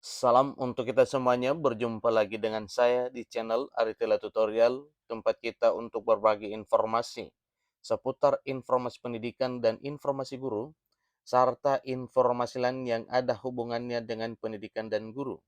Salam untuk kita semuanya, berjumpa lagi dengan saya di channel Aritela Tutorial, tempat kita untuk berbagi informasi seputar informasi pendidikan dan informasi guru, serta informasi lain yang ada hubungannya dengan pendidikan dan guru.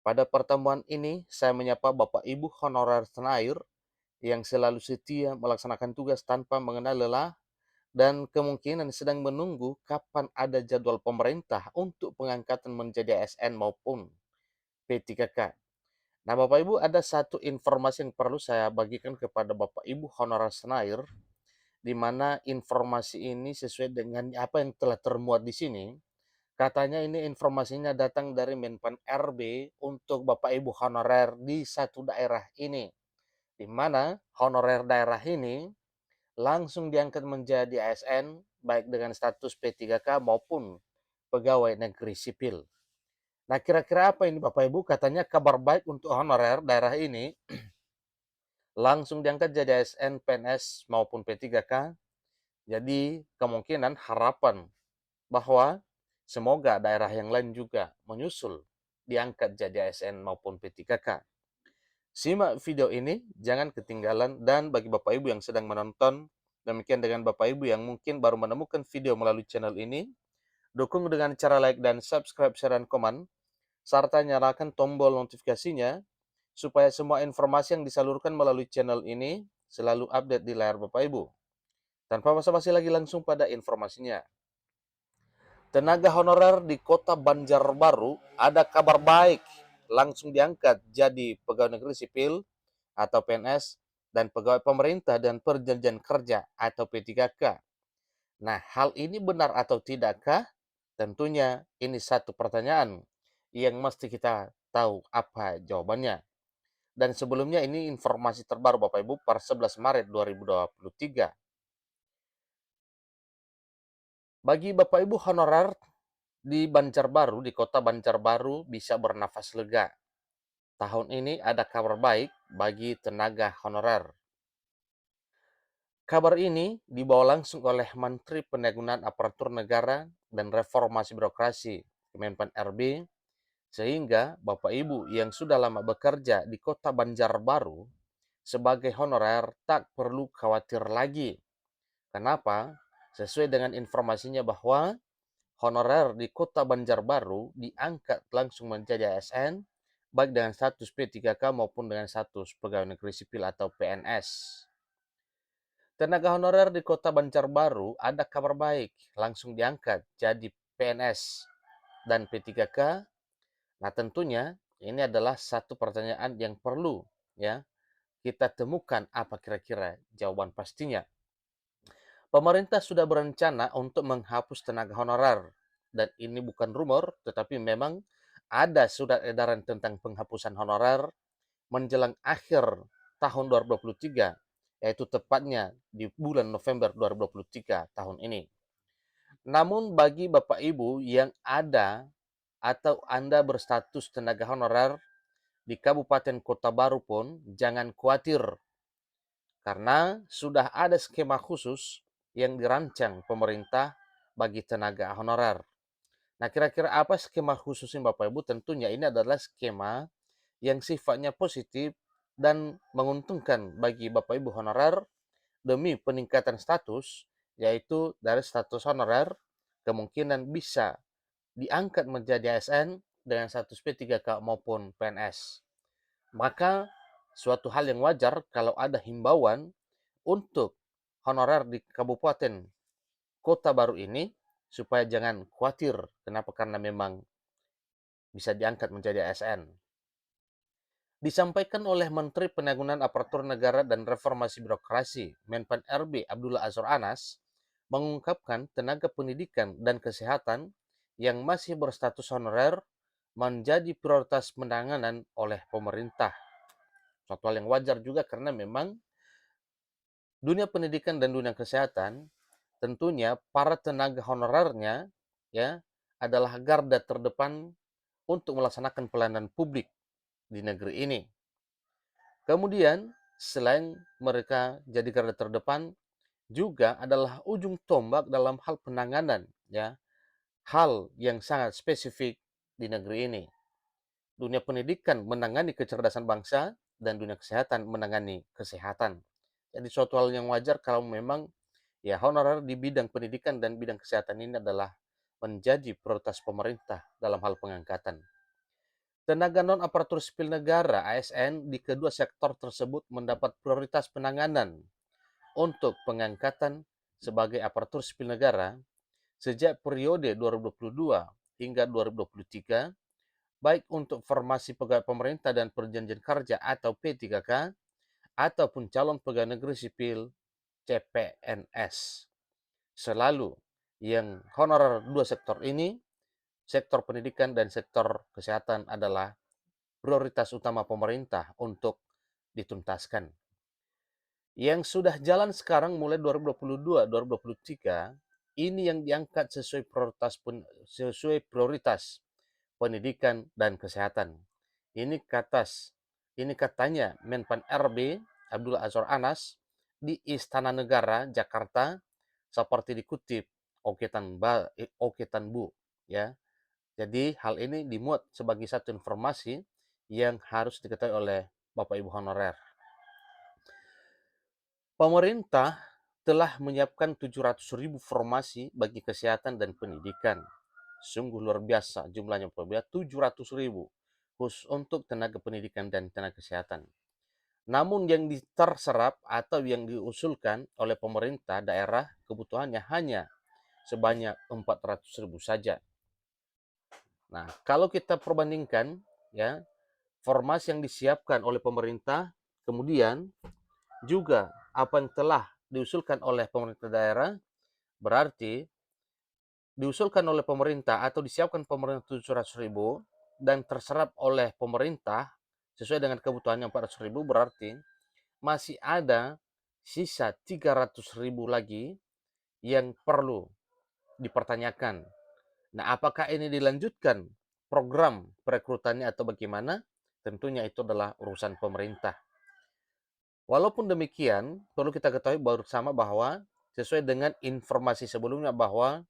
Pada pertemuan ini, saya menyapa Bapak Ibu honorer Senair yang selalu setia melaksanakan tugas tanpa mengenal lelah dan kemungkinan sedang menunggu kapan ada jadwal pemerintah untuk pengangkatan menjadi ASN maupun P3K. Nah, Bapak Ibu, ada satu informasi yang perlu saya bagikan kepada Bapak Ibu honorer Senair, di mana informasi ini sesuai dengan apa yang telah termuat di sini. Katanya ini informasinya datang dari Menpan RB untuk Bapak Ibu honorer di satu daerah ini, di mana honorer daerah ini langsung diangkat menjadi ASN, baik dengan status P3K maupun pegawai negeri sipil. Nah, kira-kira apa ini Bapak Ibu? Katanya kabar baik untuk honorer daerah ini langsung diangkat jadi ASN, PNS, maupun P3K. Jadi kemungkinan harapan bahwa semoga daerah yang lain juga menyusul diangkat jadi ASN maupun P3K. Simak video ini, jangan ketinggalan. Dan bagi Bapak Ibu yang sedang menonton, demikian dengan Bapak Ibu yang mungkin baru menemukan video melalui channel ini, dukung dengan cara like dan subscribe, share, dan komen, serta nyalakan tombol notifikasinya supaya semua informasi yang disalurkan melalui channel ini selalu update di layar Bapak Ibu. Tanpa basa-basi lagi, langsung pada informasinya. Tenaga honorer di Kota Banjarbaru ada kabar baik, langsung diangkat jadi pegawai negeri sipil atau PNS dan pegawai pemerintah dan perjanjian kerja atau P3K. Nah, hal ini benar atau tidakkah? Tentunya ini satu pertanyaan yang mesti kita tahu apa jawabannya. Dan sebelumnya ini informasi terbaru Bapak Ibu per 11 Maret 2023. Bagi Bapak Ibu honorer di Banjarbaru, di kota Banjarbaru bisa bernafas lega. Tahun ini ada kabar baik bagi tenaga honorer. Kabar ini dibawa langsung oleh Menteri Pendayagunaan Aparatur Negara dan Reformasi Birokrasi, Kemenpan RB, sehingga Bapak Ibu yang sudah lama bekerja di kota Banjarbaru sebagai honorer tak perlu khawatir lagi. Kenapa? Sesuai dengan informasinya bahwa honorer di kota Banjarbaru diangkat langsung menjadi ASN, baik dengan status P3K maupun dengan status pegawai negeri sipil atau PNS. Tenaga honorer di kota Banjarbaru ada kabar baik, langsung diangkat jadi PNS dan P3K. Nah, tentunya ini adalah satu pertanyaan yang perlu ya kita temukan apa kira-kira jawaban pastinya. Pemerintah sudah berencana untuk menghapus tenaga honorer, dan ini bukan rumor, tetapi memang ada surat edaran tentang penghapusan honorer menjelang akhir tahun 2023, yaitu tepatnya di bulan November 2023 tahun ini. Namun bagi Bapak Ibu yang ada atau Anda berstatus tenaga honorer di Kabupaten Kota Baru pun jangan khawatir, karena sudah ada skema khusus yang dirancang pemerintah bagi tenaga honorer. Nah, kira-kira apa skema khususnya Bapak Ibu? Tentunya ini adalah skema yang sifatnya positif dan menguntungkan bagi Bapak Ibu honorer demi peningkatan status, yaitu dari status honorer kemungkinan bisa diangkat menjadi ASN dengan status P3K maupun PNS. Maka suatu hal yang wajar kalau ada himbauan untuk honorer di Kabupaten Kota Baru ini supaya jangan khawatir. Kenapa? Karena memang bisa diangkat menjadi ASN. Disampaikan oleh Menteri Pendayagunaan Aparatur Negara dan Reformasi Birokrasi, Menpan RB Abdullah Azwar Anas, mengungkapkan tenaga pendidikan dan kesehatan yang masih berstatus honorer menjadi prioritas penanganan oleh pemerintah. Suatu hal yang wajar juga karena memang dunia pendidikan dan dunia kesehatan tentunya para tenaga honorernya ya adalah garda terdepan untuk melaksanakan pelayanan publik di negeri ini. Kemudian selain mereka jadi garda terdepan, juga adalah ujung tombak dalam hal penanganan ya hal yang sangat spesifik di negeri ini. dunia pendidikan menangani kecerdasan bangsa, dan dunia kesehatan menangani kesehatan. Jadi suatu hal yang wajar kalau memang ya honorer di bidang pendidikan dan bidang kesehatan ini adalah menjadi prioritas pemerintah dalam hal pengangkatan. Tenaga non-aparatur sipil negara (ASN) di kedua sektor tersebut mendapat prioritas penanganan untuk pengangkatan sebagai aparatur sipil negara sejak periode 2022 hingga 2023, baik untuk formasi pegawai pemerintah dan perjanjian kerja atau P3K, ataupun calon pegawai negeri sipil CPNS. Selalu yang honorer dua sektor ini, sektor pendidikan dan sektor kesehatan, adalah prioritas utama pemerintah untuk dituntaskan. Yang sudah jalan sekarang mulai 2022-2023, ini yang diangkat sesuai prioritas pendidikan dan kesehatan. Ini katanya Menpan RB Abdullah Azwar Anas di Istana Negara Jakarta, seperti dikutip Oke Tanbu, ya. Jadi hal ini dimuat sebagai satu informasi yang harus diketahui oleh Bapak Ibu honorer. Pemerintah telah menyiapkan 700.000 formasi bagi kesehatan dan pendidikan. Sungguh luar biasa jumlahnya, 700.000 khusus untuk tenaga pendidikan dan tenaga kesehatan. Namun yang terserap atau yang diusulkan oleh pemerintah daerah kebutuhannya hanya sebanyak 400.000 saja. Nah, kalau kita perbandingkan ya, formasi yang disiapkan oleh pemerintah, kemudian juga apa yang telah diusulkan oleh pemerintah daerah, berarti diusulkan oleh pemerintah atau disiapkan pemerintah 700.000 dan terserap oleh pemerintah sesuai dengan kebutuhannya 400.000, berarti masih ada sisa 300.000 lagi yang perlu dipertanyakan. Nah, apakah ini dilanjutkan program perekrutannya atau bagaimana? Tentunya itu adalah urusan pemerintah. Walaupun demikian, perlu kita ketahui bersama bahwa sesuai dengan informasi sebelumnya bahwa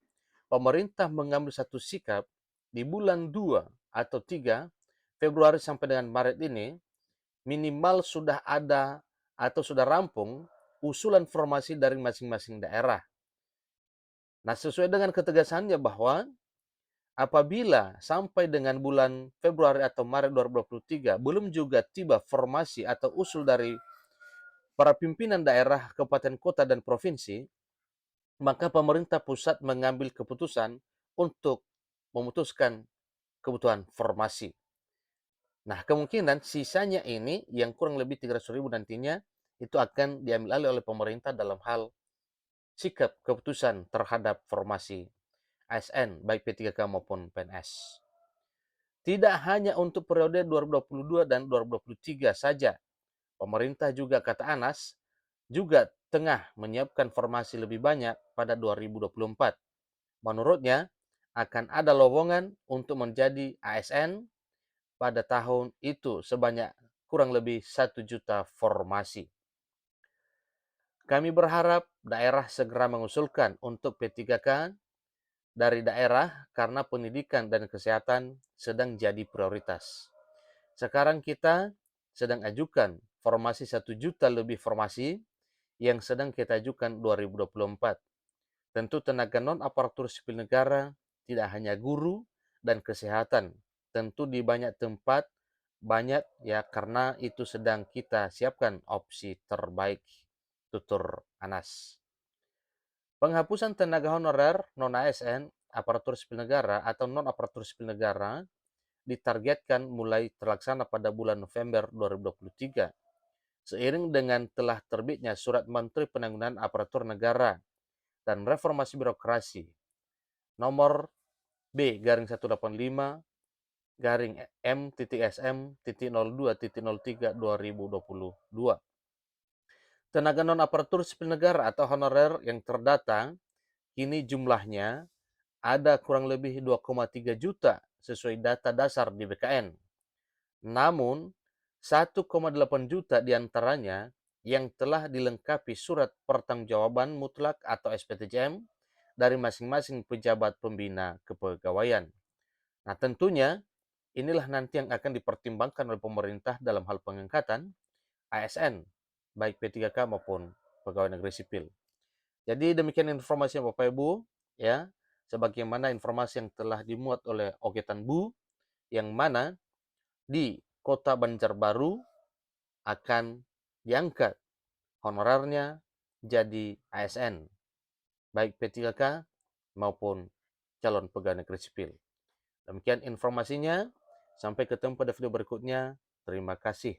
pemerintah mengambil satu sikap di bulan 2 atau 3 Februari sampai dengan Maret ini, minimal sudah ada atau sudah rampung usulan formasi dari masing-masing daerah. Nah, sesuai dengan ketegasannya bahwa apabila sampai dengan bulan Februari atau Maret 2023 belum juga tiba formasi atau usul dari para pimpinan daerah, kabupaten, kota, dan provinsi, maka pemerintah pusat mengambil keputusan untuk memutuskan kebutuhan formasi. Nah, kemungkinan sisanya ini yang kurang lebih 300.000 nantinya itu akan diambil alih oleh pemerintah dalam hal sikap keputusan terhadap formasi ASN, baik P3K maupun PNS. Tidak hanya untuk periode 2022 dan 2023 saja, pemerintah juga, kata Anas, juga tengah menyiapkan formasi lebih banyak pada 2024. Menurutnya, akan ada lowongan untuk menjadi ASN pada tahun itu sebanyak kurang lebih 1 juta formasi. Kami berharap daerah segera mengusulkan untuk P3K dari daerah karena pendidikan dan kesehatan sedang jadi prioritas. Sekarang kita sedang ajukan formasi 1 juta lebih formasi yang sedang kita ajukan 2024. Tentu tenaga non-aparatur sipil negara tidak hanya guru dan kesehatan. Tentu di banyak tempat, banyak ya, karena itu sedang kita siapkan opsi terbaik, tutur Anas. Penghapusan tenaga honorer non-ASN, aparatur sipil negara atau non-aparatur sipil negara ditargetkan mulai terlaksana pada bulan November 2023, seiring dengan telah terbitnya Surat Menteri Penanggulangan Aparatur Negara dan Reformasi Birokrasi nomor B-185 M.SM.02.03/2022. Tenaga non-aparatur sipil negara atau honorer yang terdata kini jumlahnya ada kurang lebih 2,3 juta sesuai data dasar di BKN. Namun, 1,8 juta diantaranya yang telah dilengkapi surat pertanggungjawaban mutlak atau SPTJM dari masing-masing pejabat pembina kepegawaian. Nah, tentunya inilah nanti yang akan dipertimbangkan oleh pemerintah dalam hal pengangkatan ASN, baik P3K maupun pegawai negeri sipil. Jadi demikian informasinya Bapak Ibu, ya, sebagaimana informasi yang telah dimuat oleh Oke Tanbu, yang mana di Kota Banjarbaru akan diangkat honorarnya jadi ASN, baik P3K maupun calon pegawai negeri sipil. Demikian informasinya, sampai ketemu pada video berikutnya. Terima kasih.